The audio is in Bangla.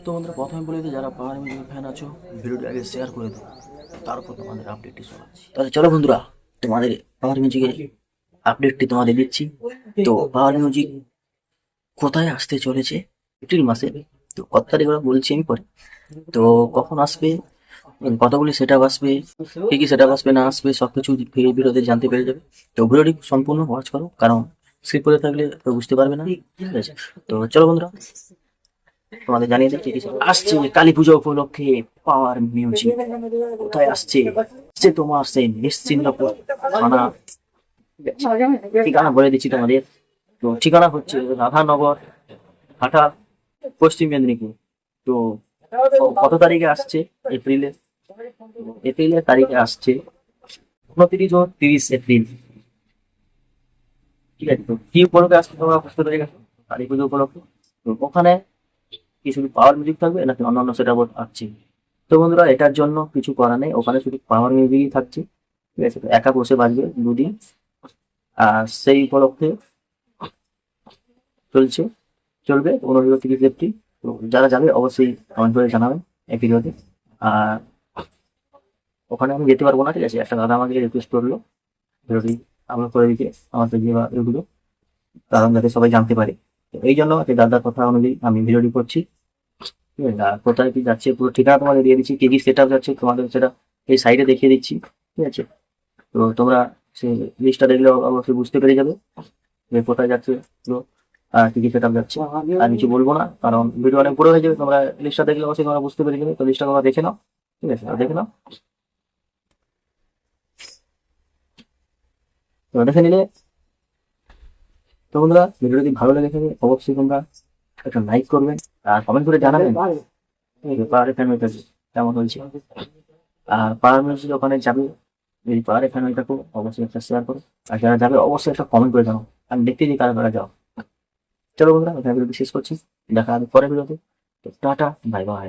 তো বন্ধুরা প্রথমে বলে দিই, যারা পাওয়ার মিউজিক ফ্যান আছো ভিডিওটি আগে শেয়ার করে দাও, তারপর তোমাদের আপডেটটি শোনাচ্ছি। তাহলে চলো বন্ধুরা, তোমাদের পাওয়ার মিউজিকের আপডেটটি তোমাদের দিচ্ছি। তো পাওয়ার মিউজিক কোথায় আসতে চলেছে এপ্রিল মাসে। তো কত তারিখ ওরা বলছি আমি পরে। তো কখন আসবে, কতগুলি সেট আপ আসবে, কি কি সেট আপ আসবে না আসবে, সবকিছু এই ভিডিওতে জানতে পেরে যাবে। তো ভিডিওটি সম্পূর্ণ ওয়াচ করো, কারণ স্কিপ করে থাকলে তো বুঝতে পারবে না, ঠিক আছে? তো চলো বন্ধুরা, তোমাদের জানিয়ে দিচ্ছি কি আসছে কালী পুজো উপলক্ষে। পাওয়ার মিউজিক কোথায় আসছে? আসছে তোমার সেই নিশ্চিন্দপুর থানা। ঠিকানা বলে দিচ্ছি তোমাদের। তো ঠিকানা হচ্ছে রাধানগর, হাটা, পশ্চিম মেদিনীপুর। তো কত তারিখে আসছে? এপ্রিলে, এপ্রিলের তারিখে আসছে 29 ও 30 এপ্রিল। ঠিক আছে, তো কি উপলক্ষে আসছে তোমরা বুঝতে পেরে গেছো, কালী পুজো উপলক্ষে। তো ওখানে কি শুধু পাওয়ার মিউজিক থাকবে নাকি অন্যান্য সেট আপ আসছে? তো বন্ধুরা, এটার জন্য কিছু করার নেই, ওখানে শুধু পাওয়ার মিউজিকই থাকছে। ঠিক আছে, তো একা বসে বাজবে দুদিন। আর সেই উপলক্ষে চলছে, চলবে 29 30 এপ্রিল। তো যারা যাবে অবশ্যই কমেন্ট করে জানাবেন এই ভিডিওতে। আর ওখানে আমি যেতে পারবো না, ঠিক আছে, একটা দাদা আমাকে রিকোয়েস্ট করলো ভিডিওটি আপলোড করে দিতে আমার পেজে বা এগুলো, কারণ যাতে সবাই জানতে পারে। তো এই জন্য সেই দাদার কথা অনুযায়ী আমি ভিডিওটি করছি। ঠিক আছে, আর কোথায় কি যাচ্ছে পুরো ঠিকানা তোমাদের দিয়ে দিচ্ছি, কি কি সেট আপ যাচ্ছে তোমাদের সেটা এই সাইডে দেখিয়ে দিচ্ছি। ঠিক আছে, তো তোমরা সেই লিস্টটা দেখলে অবশ্যই বুঝতে পেরে যাবে যে কোথায় যাচ্ছে পুরো, আর কি কি সেট আপ যাচ্ছে। আর কিছু বলবো না, কারণ ভিডিও অনেক বড় হয়ে যাবে। তোমরা লিস্টটা দেখলে অবশ্যই তোমরা বুঝতে পেরে যাবে। তো লিস্টটা তোমরা দেখে নাও, ঠিক আছে, দেখে নাও। তো দেখে নিলে, তো বন্ধুরা ভিডিও যদি ভালো লেগে থাকে অবশ্যই তোমরা একটা লাইক করবেন আর কমেন্ট করে জানাবেন পাহাড়ের ফ্যামিলি কেমন হয়েছে। আর পাহাড় মিউজিক ওখানে যাবে, যদি পাহাড়ের ফ্যামিলি থাকো অবশ্যই একটা শেয়ার করো। আর যারা যাবে অবশ্যই একটা কমেন্ট করে জানাও, আমি দেখতে দিই কারা কারা যাও। চলো বন্ধুরা, এখানে ভিডিওটি শেষ করছি, দেখা হবে পরের ভিডিওতে। তো টাটা, বাই বাই।